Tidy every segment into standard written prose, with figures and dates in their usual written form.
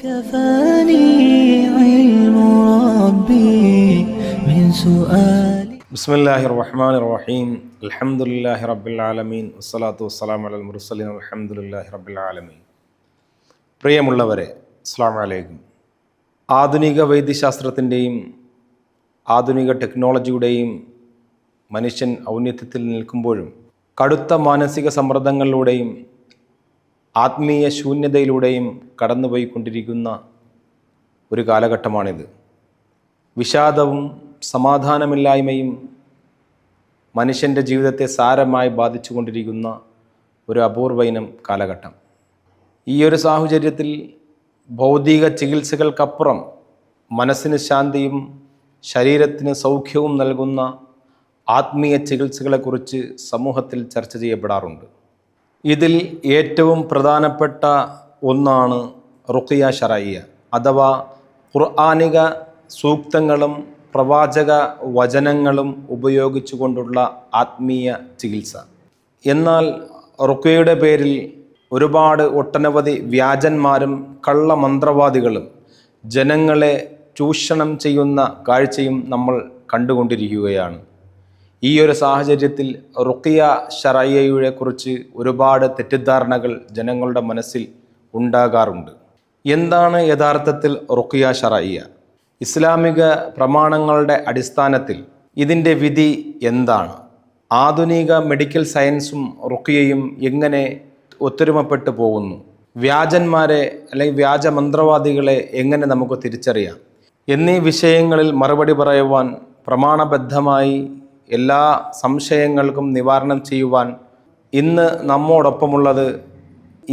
كفاني علم ربي من سؤالي. بسم الله الرحمن الرحيم. الحمد لله رب العالمين والصلاة والسلام على المرسلين والحمد لله رب العالمين. പ്രിയമുള്ളവരെ, അസ്സലാമു അലൈക്കും. ആധുനിക വൈദ്യശാസ്ത്രത്തിൻ്റെയും ആധുനിക ടെക്നോളജിയുടെയും മനുഷ്യൻ ഔന്നത്യത്തിൽ നിൽക്കുമ്പോഴും കടുത്ത മാനസിക സമ്മർദ്ദങ്ങളിലൂടെയും ആത്മീയ ശൂന്യതയിലൂടെയും കടന്നുപോയിക്കൊണ്ടിരിക്കുന്ന ഒരു കാലഘട്ടമാണിത്. വിഷാദവും സമാധാനമില്ലായ്മയും മനുഷ്യൻ്റെ ജീവിതത്തെ സാരമായി ബാധിച്ചു കൊണ്ടിരിക്കുന്ന ഒരു അപൂർവയിനം കാലഘട്ടം. ഈ ഒരു സാഹചര്യത്തിൽ ഭൗതിക ചികിത്സകൾക്കപ്പുറം മനസ്സിന് ശാന്തിയും ശരീരത്തിന് സൗഖ്യവും നൽകുന്ന ആത്മീയ ചികിത്സകളെക്കുറിച്ച് സമൂഹത്തിൽ ചർച്ച ചെയ്യപ്പെടാറുണ്ട്. ഇതിൽ ഏറ്റവും പ്രധാനപ്പെട്ട ഒന്നാണ് റുഖിയ ശർഇയ്യ അഥവാ ഖുർആനിക സൂക്തങ്ങളും പ്രവാചക വചനങ്ങളും ഉപയോഗിച്ചുകൊണ്ടുള്ള ആത്മീയ ചികിത്സ. എന്നാൽ റുഖിയയുടെ പേരിൽ ഒട്ടനവധി വ്യാജന്മാരും കള്ളമന്ത്രവാദികളും ജനങ്ങളെ ചൂഷണം ചെയ്യുന്ന കാഴ്ചയും നമ്മൾ കണ്ടുകൊണ്ടിരിക്കുകയാണ്. ഈ ഒരു സാഹചര്യത്തിൽ റുഖിയ ശർഇയ്യയെ കുറിച്ച് ഒരുപാട് തെറ്റിദ്ധാരണകൾ ജനങ്ങളുടെ മനസ്സിൽ ഉണ്ടാകാറുണ്ട്. എന്താണ് യഥാർത്ഥത്തിൽ റുഖിയ ശർഇയ്യ? ഇസ്ലാമിക പ്രമാണങ്ങളുടെ അടിസ്ഥാനത്തിൽ ഇതിൻ്റെ വിധി എന്താണ്? ആധുനിക മെഡിക്കൽ സയൻസും റുഖിയയും എങ്ങനെ ഒത്തൊരുമപ്പെട്ടു പോകുന്നു? വ്യാജന്മാരെ അല്ലെങ്കിൽ വ്യാജ മന്ത്രവാദികളെ എങ്ങനെ നമുക്ക് തിരിച്ചറിയാം? എന്നീ വിഷയങ്ങളിൽ മറുപടി പറയുവാൻ, പ്രമാണബദ്ധമായി എല്ലാ സംശയങ്ങൾക്കും നിവാരണം ചെയ്യുവാൻ ഇന്ന് നമ്മോടൊപ്പമുള്ളത്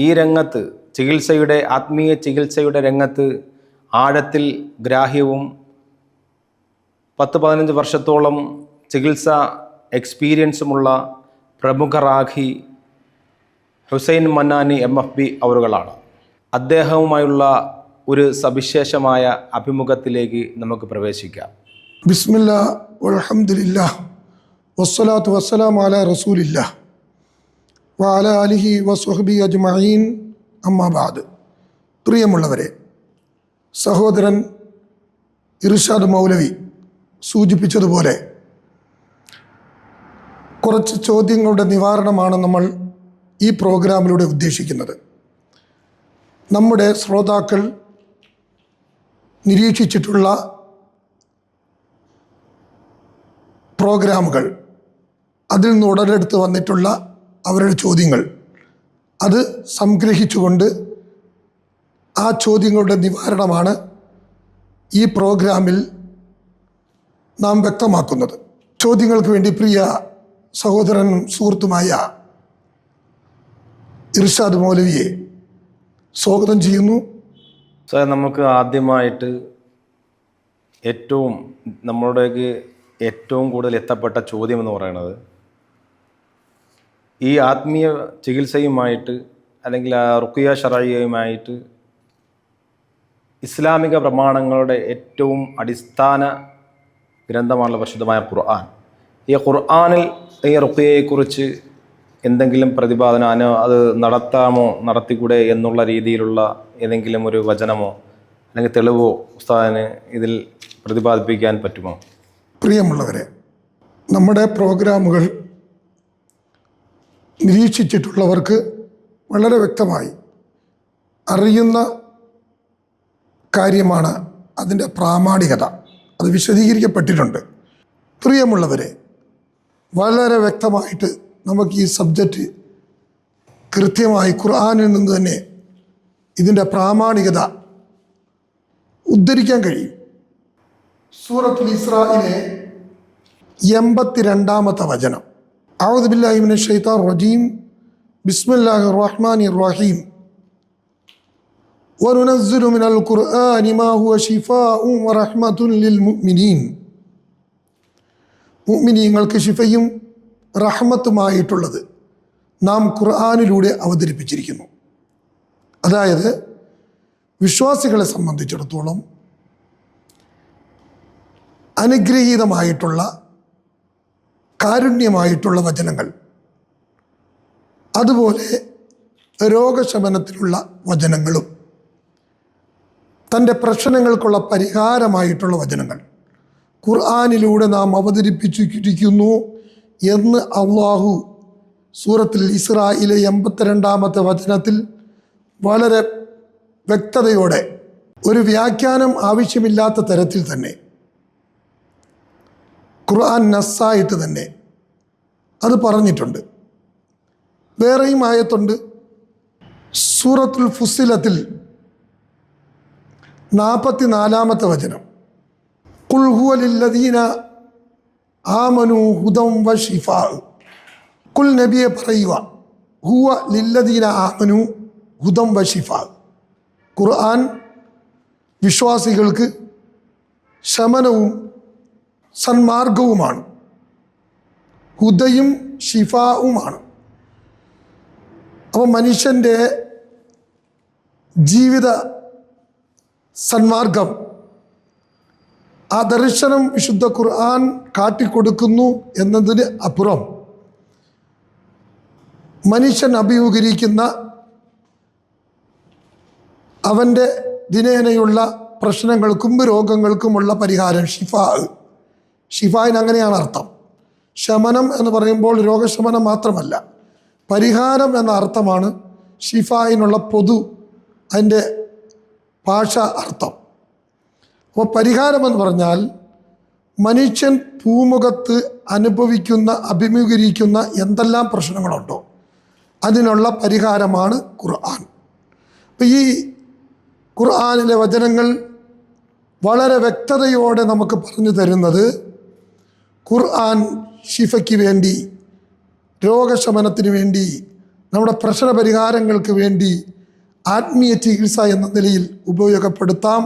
ഈ രംഗത്ത് ആത്മീയ ചികിത്സയുടെ രംഗത്ത് ആഴത്തിൽ ഗ്രാഹ്യവും 10-15 വർഷത്തോളം ചികിത്സ എക്സ്പീരിയൻസുമുള്ള പ്രമുഖ റാഖി ഹുസൈൻ മന്നാനി MFB അവറുകളാണ്. അദ്ദേഹവുമായുള്ള ഒരു സവിശേഷമായ അഭിമുഖത്തിലേക്ക് നമുക്ക് പ്രവേശിക്കാം. ബിസ്മില്ലാ വൽഹംദുലില്ലാഹ് വസ്സലാത്തു വസ്സലാമു അലാ റസൂലില്ലാഹ് വഅലാ ആലിഹി വസ്വഹ്ബിഹി അജ്മഈൻ അമ്മാ ബഅദ്. പ്രിയമുള്ളവരെ, സഹോദരൻ ഇർഷാദ് മൗലവി സൂചിപ്പിച്ചതുപോലെ കുറച്ച് ചോദ്യങ്ങളുടെ നിവാരണമാണ് നമ്മൾ ഈ പ്രോഗ്രാമിലൂടെ ഉദ്ദേശിക്കുന്നത്. നമ്മുടെ ശ്രോതാക്കൾ നിരീക്ഷിച്ചിട്ടുള്ള പ്രോഗ്രാമുകൾ, അതിൽ നിന്ന് ഉടലെടുത്ത് വന്നിട്ടുള്ള അവരുടെ ചോദ്യങ്ങൾ, അത് സംഗ്രഹിച്ചുകൊണ്ട് ആ ചോദ്യങ്ങളുടെ നിവാരണമാണ് ഈ പ്രോഗ്രാമിൽ നാം വ്യക്തമാക്കുന്നത്. ചോദ്യങ്ങൾക്ക് വേണ്ടി പ്രിയ സഹോദരനും സുഹൃത്തുമായ ഇർഷാദ് മൗലവിയെ സ്വാഗതം ചെയ്യുന്നു. സാർ, നമുക്ക് ആദ്യമായിട്ട് നമ്മളുടേക്ക് ഏറ്റവും കൂടുതൽ എത്തപ്പെട്ട ചോദ്യം എന്ന് പറയുന്നത്, ഈ ആത്മീയ ചികിത്സയുമായിട്ട് അല്ലെങ്കിൽ റുഖിയ ശർഇയ്യയുമായിട്ട് ഇസ്ലാമിക പ്രമാണങ്ങളുടെ ഏറ്റവും അടിസ്ഥാന ഗ്രന്ഥമാണല്ലോ പരിശുദ്ധമായ ഖുർആൻ. ഈ ഖുർആനിൽ ഈ റുഖിയയെക്കുറിച്ച് എന്തെങ്കിലും പ്രതിപാദനം, അത് നടത്തിക്കൂടെ എന്നുള്ള രീതിയിലുള്ള ഏതെങ്കിലും ഒരു വചനമോ അല്ലെങ്കിൽ തെളിവോ ഉസ്താദിന് ഇതിൽ പ്രതിപാദിപ്പിക്കാൻ പറ്റുമോ? പ്രിയമുള്ളവരെ, നമ്മുടെ പ്രോഗ്രാമുകൾ നിരീക്ഷിച്ചിട്ടുള്ളവർക്ക് വളരെ വ്യക്തമായി അറിയുന്ന കാര്യമാണ് അതിൻ്റെ പ്രാമാണികത. അത് വിശദീകരിക്കപ്പെട്ടിട്ടുണ്ട്. പ്രിയമുള്ളവരെ, വളരെ വ്യക്തമായിട്ട് നമുക്ക് ഈ സബ്ജക്റ്റ് കൃത്യമായി ഖുർആനിൽ നിന്ന് തന്നെ ഇതിൻ്റെ പ്രാമാണികത ഉദ്ധരിക്കാൻ കഴിയും. സൂറത്തുൽ ഇസ്രായിലെ 82-ാമത്തെ വചനം, അഊദു ബില്ലാഹി മിനശ് ശൈത്താനിർ റജീം ബിസ്മില്ലാഹിർ റഹ്മാനിർ റഹീം വനുനസ്സിലു മിനൽ ഖുർആനി മാ ഹുവ ശിഫാഉൻ വറഹ്മത്തുൻ ലിൽ മുഅ്മിനീൻ. മുഅ്മിനീങ്ങൾക്ക് ശിഫയും റഹ്മത്തുമായിട്ടുള്ളത് നാം ഖുർആനിലൂടെ അവതരിപ്പിച്ചിരിക്കുന്നു. അതായത് വിശ്വാസികളെ സംബന്ധിച്ചിടത്തോളം അനുഗ്രഹീതമായിട്ടുള്ള കാരുണ്യമായിട്ടുള്ള വചനങ്ങൾ, അതുപോലെ രോഗശമനത്തിലുള്ള വചനങ്ങളും തൻ്റെ പ്രശ്നങ്ങൾക്കുള്ള പരിഹാരമായിട്ടുള്ള വചനങ്ങൾ ഖുർആനിലൂടെ നാം അവതരിപ്പിച്ചിരിക്കുന്നു എന്ന് അള്ളാഹു സൂറത്തുൽ ഇസ്രായിലെ 82-ാമത്തെ വചനത്തിൽ വളരെ വ്യക്തതയോടെ ഒരു വ്യാഖ്യാനം ആവശ്യമില്ലാത്ത തരത്തിൽ തന്നെ ഖുർആൻ നസ്സായിട്ട് തന്നെ അത് പറഞ്ഞിട്ടുണ്ട്. വേറെയും ആയത്തുണ്ട്. സൂറത്തുൽ ഫുസ്സിലത്തിൽ 44-ാമത്തെ വചനം, ഖുൽ ഹുവ ലില്ലദീന ആമനു ഹുദം വ ശിഫാ. ഖുൽ നബിയെ പറയുക, ഹുവ ലില്ലദീന ആമനു ഹുദം വ ശിഫാ. ഖുർആൻ വിശ്വാസികൾക്ക് ശമനവും സന്മാർഗവുമാണ്, ഹുദയും ഷിഫാവുമാണ്. അപ്പോൾ മനുഷ്യൻ്റെ ജീവിത സന്മാർഗം ആ ദർശനം വിശുദ്ധ ഖുർആൻ കാട്ടിക്കൊടുക്കുന്നു എന്നതിന് അപ്പുറം മനുഷ്യൻ അഭിമുഖീകരിക്കുന്ന അവൻ്റെ ദിനേനയുള്ള പ്രശ്നങ്ങൾക്കും രോഗങ്ങൾക്കുമുള്ള പരിഹാരം ഷിഫായിന് അങ്ങനെയാണ് അർത്ഥം. ശമനം എന്ന് പറയുമ്പോൾ രോഗശമനം മാത്രമല്ല, പരിഹാരം എന്ന അർത്ഥമാണ് ഷിഫായിനുള്ള അതിൻ്റെ ഭാഷ അർത്ഥം. അപ്പോൾ പരിഹാരമെന്ന് പറഞ്ഞാൽ മനുഷ്യൻ ഭൂമുഖത്ത് അഭിമുഖീകരിക്കുന്ന എന്തെല്ലാം പ്രശ്നങ്ങളുണ്ടോ അതിനുള്ള പരിഹാരമാണ് ഖുർആൻ. അപ്പോൾ ഈ ഖുർആനിലെ വചനങ്ങൾ വളരെ വ്യക്തതയോടെ നമുക്ക് പറഞ്ഞു തരുന്നത് ഖുർആൻ ഷിഫയ്ക്ക് വേണ്ടി, രോഗശമനത്തിന് വേണ്ടി, നമ്മുടെ പ്രശ്നപരിഹാരങ്ങൾക്ക് വേണ്ടി ആത്മീയ ചികിത്സ എന്ന നിലയിൽ ഉപയോഗപ്പെടുത്തണം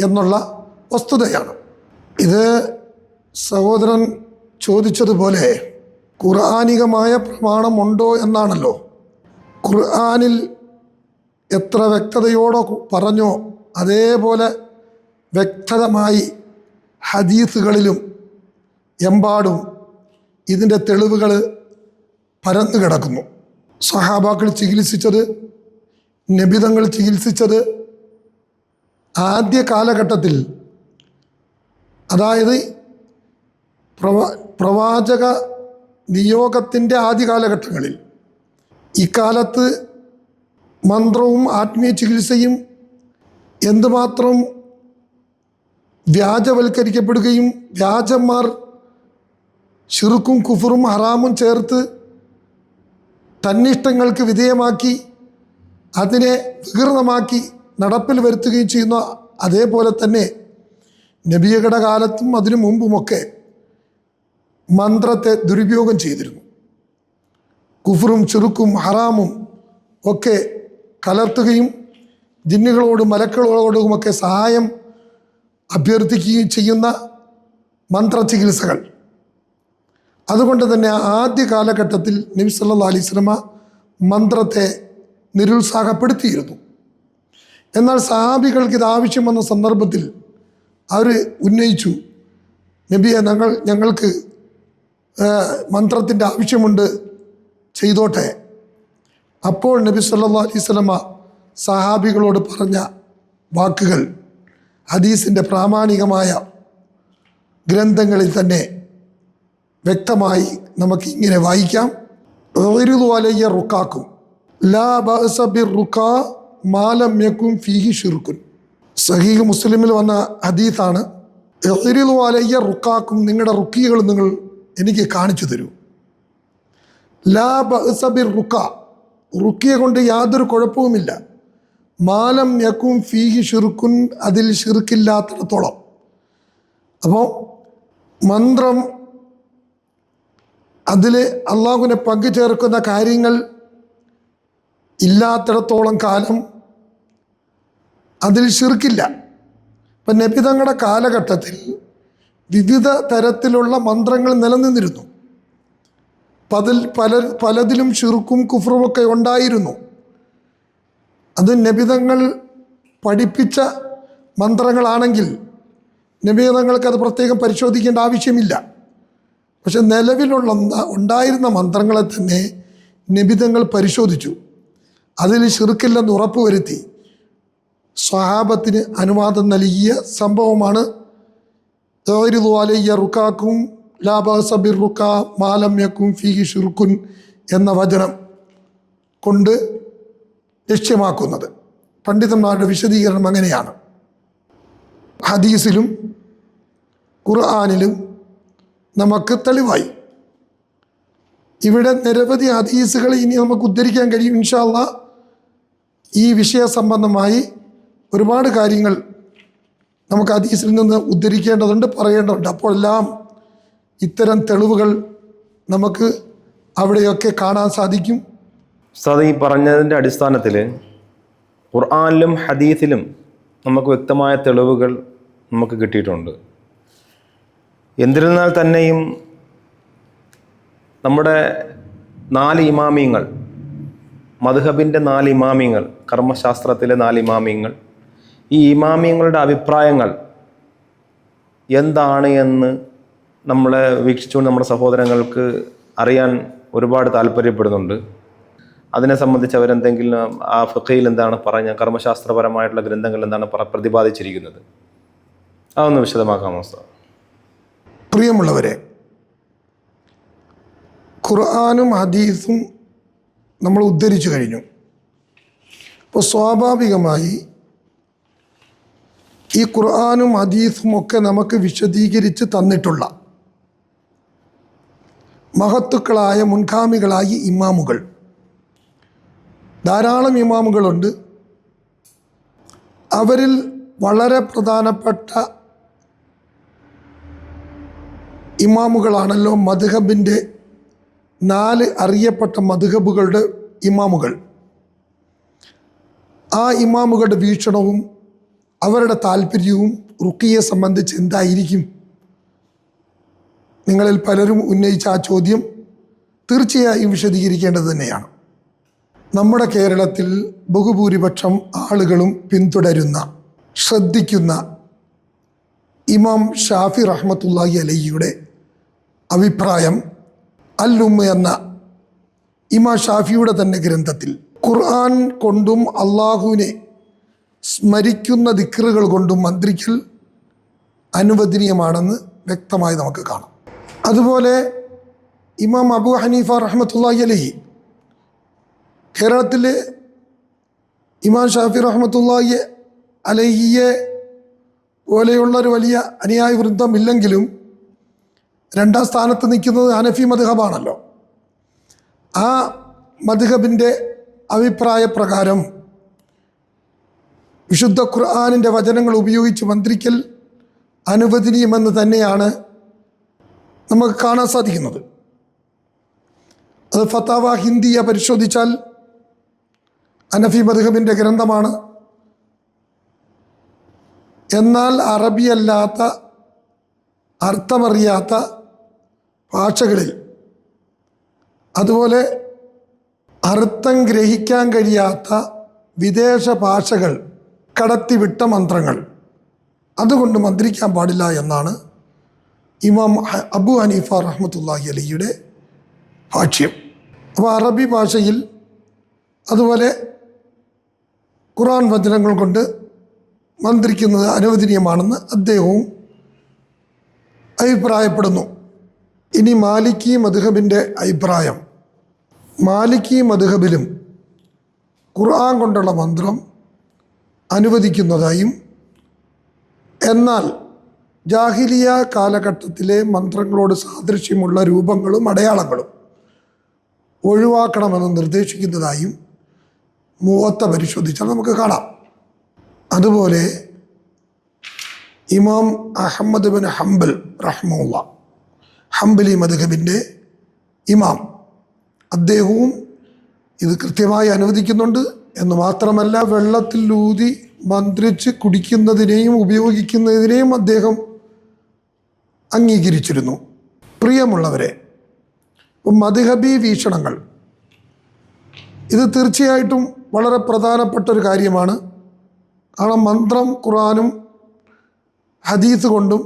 എന്നുള്ള വസ്തുതയാണ്. ഇത് സഹോദരൻ ചോദിച്ചതുപോലെ ഖുർആനികമായ പ്രമാണമുണ്ടോ എന്നാണല്ലോ. ഖുർആനിൽ എത്ര വ്യക്തതയോടെ പറഞ്ഞോ അതേപോലെ വ്യക്തമായി ഹദീസുകളിലും എമ്പാടും ഇതിൻ്റെ തെളിവുകൾ പരന്നു കിടക്കുന്നു. സഹാബാക്കൾ ചികിത്സിച്ചത്, നബിതങ്ങൾ ചികിത്സിച്ചത് ആദ്യ കാലഘട്ടത്തിൽ, അതായത് പ്രവാചക നിയോഗത്തിൻ്റെ ആദ്യ കാലഘട്ടങ്ങളിൽ. ഇക്കാലത്ത് മന്ത്രവും ആത്മീയ ചികിത്സയും എന്തുമാത്രം വ്യാജവൽക്കരിക്കപ്പെടുകയും വ്യാജന്മാർ ശിർക്കും കുഫറും ഹറാമും ചേർത്ത് തന്നിഷ്ടങ്ങൾക്ക് വിധേയമാക്കി അതിനെ വികൃതമാക്കി നടപ്പിൽ വരുത്തുകയും ചെയ്യുന്ന അതേപോലെ തന്നെ നബിയുടെ കാലത്തും അതിനു മുമ്പുമൊക്കെ മന്ത്രത്തെ ദുരുപയോഗം ചെയ്തിരുന്നു. കുഫറും ശിർക്കും ഹറാമും ഒക്കെ കലർത്തുകയും ജിന്നുകളോടും മലക്കുകളോടുമൊക്കെ സഹായം അഭ്യർത്ഥിക്കുകയും ചെയ്യുന്ന മന്ത്രചികിത്സകൾ. അതുകൊണ്ട് തന്നെ ആദ്യ കാലഘട്ടത്തിൽ നബി സല്ലല്ലാഹു അലൈഹി വസല്ലമ മന്ത്രത്തെ നിരുത്സാഹപ്പെടുത്തിയിരുന്നു. എന്നാൽ സഹാബികൾക്ക് ഇത് ആവശ്യം വന്ന സന്ദർഭത്തിൽ അവർ ഉന്നയിച്ചു, നബിയെ ഞങ്ങൾക്ക് മന്ത്രത്തിൻ്റെ ആവശ്യമുണ്ട്, ചെയ്തോട്ടെ. അപ്പോൾ നബി സല്ലല്ലാഹു അലൈഹി വസല്ലമ സഹാബികളോട് പറഞ്ഞ വാക്കുകൾ ഹദീസിൻ്റെ പ്രാമാണികമായ ഗ്രന്ഥങ്ങളിൽ തന്നെ വ്യക്തമായി നമുക്ക് ഇങ്ങനെ വായിക്കാം. അലയ്യ റുക്കാക്കും ലാ ബഅസ ബിർറുക്കാ മാ ലം യകുൻ ഫീഹി ശിർക്കുൻ. സഹീഹ് മുസ്ലിമിൽ വന്ന ഹദീസാണ്. അലയ്യ റുക്കാക്കും, നിങ്ങളുടെ റുക്കിയകൾ നിങ്ങൾ എനിക്ക് കാണിച്ചു തരൂ. ലാ ബഅസ ബിർറുക്കാ, റുക്കിയ കൊണ്ട് യാതൊരു കുഴപ്പവുമില്ല. മാലം യകുൻ ഫീഹി ശിർക്കുൻ, അതിൽ ശിർക്കില്ലാത്തിടത്തോളം. അപ്പോൾ മന്ത്രം അതിൽ അള്ളാഹുവിനെ പങ്കുചേർക്കുന്ന കാര്യങ്ങൾ ഇല്ലാത്തിടത്തോളം കാലം അതിൽ ശിർക്കില്ല. ഇപ്പം നബി തങ്ങളുടെ കാലഘട്ടത്തിൽ വിവിധ തരത്തിലുള്ള മന്ത്രങ്ങൾ നിലനിന്നിരുന്നു. പലതിലും ശിർക്കും കുഫ്റുമൊക്കെ ഉണ്ടായിരുന്നു. അത് നബിതങ്ങൾ പഠിപ്പിച്ച മന്ത്രങ്ങളാണെങ്കിൽ നബിതങ്ങൾക്കത് പ്രത്യേകം പരിശോധിക്കേണ്ട ആവശ്യമില്ല. പക്ഷെ ഉണ്ടായിരുന്ന മന്ത്രങ്ങളെ തന്നെ നബിതങ്ങൾ പരിശോധിച്ചു, അതിൽ ശിർക്കില്ലെന്ന് ഉറപ്പുവരുത്തി. സ്വഹാബത്തിന് അനുവാദം നൽകിയ സംഭവമാണ്. റുക്കാക്കും ലാബിറുക്ക മാലമ്യക്കും ഫീഹി ഷിർക്കുൻ എന്ന വചനം കൊണ്ട് ലക്ഷ്യമാക്കുന്നത്. പണ്ഡിതന്മാരുടെ വിശദീകരണം അങ്ങനെയാണ്. ഹദീസിലും ഖുർആനിലും നമുക്ക് തെളിവായി. ഇവിടെ നിരവധി ഹദീസുകൾ ഇനി നമുക്ക് ഉദ്ധരിക്കാൻ കഴിയും. ഇൻഷാ അല്ലാഹ് ഈ വിഷയ സംബന്ധമായി ഒരുപാട് കാര്യങ്ങൾ നമുക്ക് ഹദീസിൽ നിന്ന് ഉദ്ധരിക്കേണ്ടതുണ്ട്, പറയേണ്ടതുണ്ട്. അപ്പോൾ എല്ലാം ഇത്തരം തെളിവുകൾ നമുക്ക് അവിടെയൊക്കെ കാണാൻ സാധിക്കും. ഉസ്താദ്, ഈ പറഞ്ഞതിൻ്റെ അടിസ്ഥാനത്തിൽ ഖുർആനിലും ഹദീസിലും നമുക്ക് വ്യക്തമായ തെളിവുകൾ നമുക്ക് കിട്ടിയിട്ടുണ്ട്. എന്നിരുന്നാൽ തന്നെയും നമ്മുടെ 4 ഇമാമിയങ്ങൾ, മദ്ഹബിൻ്റെ 4 ഇമാമിയങ്ങൾ, കർമ്മശാസ്ത്രത്തിലെ 4 ഇമാമിയങ്ങൾ, ഈ ഇമാമിയങ്ങളുടെ അഭിപ്രായങ്ങൾ എന്താണ് എന്ന് നമ്മളെ വീക്ഷിച്ചുകൊണ്ട് നമ്മുടെ സഹോദരങ്ങൾക്ക് അറിയാൻ ഒരുപാട് താല്പര്യപ്പെടുന്നുണ്ട്. അതിനെ സംബന്ധിച്ച് അവരെന്തെങ്കിലും ആ ഫഖയിൽ എന്താണ് പറഞ്ഞ, കർമ്മശാസ്ത്രപരമായിട്ടുള്ള ഗ്രന്ഥങ്ങൾ എന്താണ് പ്രതിപാദിച്ചിരിക്കുന്നത്, അതൊന്ന് വിശദമാക്കാമോ ഉസ്താദ്? പ്രിയമുള്ളവരെ, ഖുർആനും ഹദീസും നമ്മൾ ഉദ്ധരിച്ചു കഴിഞ്ഞു. അപ്പോൾ സ്വാഭാവികമായി ഈ ഖുർആനും ഹദീസും ഒക്കെ നമുക്ക് വിശദീകരിച്ച് തന്നിട്ടുള്ള മഹത്തുക്കളായ മുൻഗാമികളായ ഇമാമുകൾ, ധാരാളം ഇമാമുകളുണ്ട്. അവരിൽ വളരെ പ്രധാനപ്പെട്ട ഇമാമുകളാണല്ലോ മദ്ഹബിൻ്റെ 4 അറിയപ്പെട്ട മദ്ഹബുകളുടെ ഇമാമുകൾ. ആ ഇമാമുകളുടെ വീക്ഷണവും അവരുടെ താല്പര്യവും റുഖിയെ സംബന്ധിച്ച് എന്തായിരിക്കും? നിങ്ങളിൽ പലരും ഉന്നയിച്ച ആ ചോദ്യം തീർച്ചയായും വിശദീകരിക്കേണ്ടത് തന്നെയാണ്. നമ്മുടെ കേരളത്തിൽ ബഹുഭൂരിപക്ഷം ആളുകളും പിന്തുടരുന്ന, ശ്രദ്ധിക്കുന്ന ഇമാം ഷാഫി റഹ്മത്തുള്ളാഹി അലൈഹിയുടെ അഭിപ്രായം അൽ-ഉമ്മ എന്ന ഇമാം ഷാഫിയുടെ തന്നെ ഗ്രന്ഥത്തിൽ ഖുർആൻ കൊണ്ടും അള്ളാഹുവിനെ സ്മരിക്കുന്ന ദിക്റുകൾ കൊണ്ടും മന്ത്രിക്കൽ അനുവദനീയമാണെന്ന് വ്യക്തമായി നമുക്ക് കാണാം. അതുപോലെ ഇമാം അബൂ ഹനീഫ റഹ്മത്തുള്ളാഹി അലൈഹി, കേരളത്തിലെ ഇമാം ഷാഫി റഹ്മത്തുള്ളാഹി അലൈഹിയെ പോലെയുള്ളൊരു വലിയ അനുയായി വൃന്ദമില്ലെങ്കിലും 2ാം സ്ഥാനത്ത് നിൽക്കുന്നത് ഹനഫി മദ്ഹബാണല്ലോ. ആ മദ്ഹബിൻ്റെ അഭിപ്രായ പ്രകാരം വിശുദ്ധ ഖുർആനിൻ്റെ വചനങ്ങൾ ഉപയോഗിച്ച് മന്ത്രിക്കൽ അനുവദനീയമെന്ന് തന്നെയാണ് നമുക്ക് കാണാൻ സാധിക്കുന്നത്. അത് ഫത്താവ ഹിന്ദിയ പരിശോധിച്ചാൽ ഹനഫി മദ്ഹബിൻ്റെ ഗ്രന്ഥമാണ്. എന്നാൽ അറബിയല്ലാത്ത, അർത്ഥമറിയാത്ത ഭാഷകളിൽ, അതുപോലെ അർത്ഥം ഗ്രഹിക്കാൻ കഴിയാത്ത വിദേശ ഭാഷകൾ കടത്തിവിട്ട മന്ത്രങ്ങൾ, അതുകൊണ്ട് മന്ത്രിക്കാൻ പാടില്ല എന്നാണ് ഇമാം അബൂ ഹനീഫ റഹ്മത്തുള്ളാഹി അലൈഹിയുടെ ഭാഷ്യം. അപ്പോൾ അറബി ഭാഷയിൽ അതുപോലെ ഖുർആൻ വചനങ്ങൾ കൊണ്ട് മന്ത്രിക്കുന്നത് അനുവദനീയമാണെന്ന് അദ്ദേഹവും അഭിപ്രായപ്പെടുന്നു. ഇനി മാലിക്കി മദ്ഹബിൻ്റെ അഭിപ്രായം, മാലിക്കി മദ്ഹബിലും ഖുർആൻ കൊണ്ടുള്ള മന്ത്രം അനുവദിക്കുന്നതായും, എന്നാൽ ജാഹിലിയ കാലഘട്ടത്തിലെ മന്ത്രങ്ങളോട് സാദൃശ്യമുള്ള രൂപങ്ങളും അടയാളങ്ങളും ഒഴിവാക്കണമെന്ന് നിർദ്ദേശിക്കുന്നതായും മുവത്ത പരിശോധിച്ചാൽ നമുക്ക് കാണാം. അതുപോലെ ഇമാം അഹമ്മദ് ബിൻ ഹംബൽ റഹ്മത്തുള്ളാഹി, ഹംബലി മദ്ഹബിൻ്റെ ഇമാം, അദ്ദേഹവും ഇത് കൃത്യമായി അനുവദിക്കുന്നുണ്ട്. എന്ന് മാത്രമല്ല, വെള്ളത്തിൽ ഊതി മന്ത്രിച്ച് കുടിക്കുന്നതിനെയും ഉപയോഗിക്കുന്നതിനെയും അദ്ദേഹം അംഗീകരിച്ചിരുന്നു. പ്രിയമുള്ളവരെ, മദ്ഹബി വീക്ഷണങ്ങൾ ഇത് തീർച്ചയായിട്ടും വളരെ പ്രധാനപ്പെട്ട ഒരു കാര്യമാണ്. കാരണം മന്ത്രം ഖുർആനും ഹദീസ് കൊണ്ടും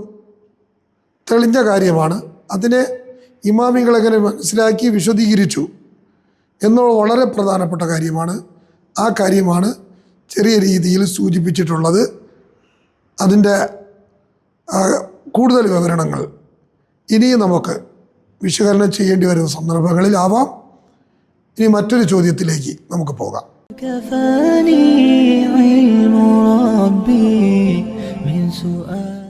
തെളിഞ്ഞ കാര്യമാണ്. അതിനെ ഇമാമികളെങ്ങനെ മനസ്സിലാക്കി വിശദീകരിച്ചു എന്നുള്ളത് വളരെ പ്രധാനപ്പെട്ട കാര്യമാണ്. ആ കാര്യമാണ് ചെറിയ രീതിയിൽ സൂചിപ്പിച്ചിട്ടുള്ളത്. അതിൻ്റെ കൂടുതൽ വിവരണങ്ങൾ ഇനിയും നമുക്ക് വിശകലനം ചെയ്യേണ്ടി വരുന്ന സന്ദർഭങ്ങളിലാവാം. ഇനി മറ്റൊരു ചോദ്യത്തിലേക്ക് നമുക്ക് പോകാം. كفاني علم ربي من سؤال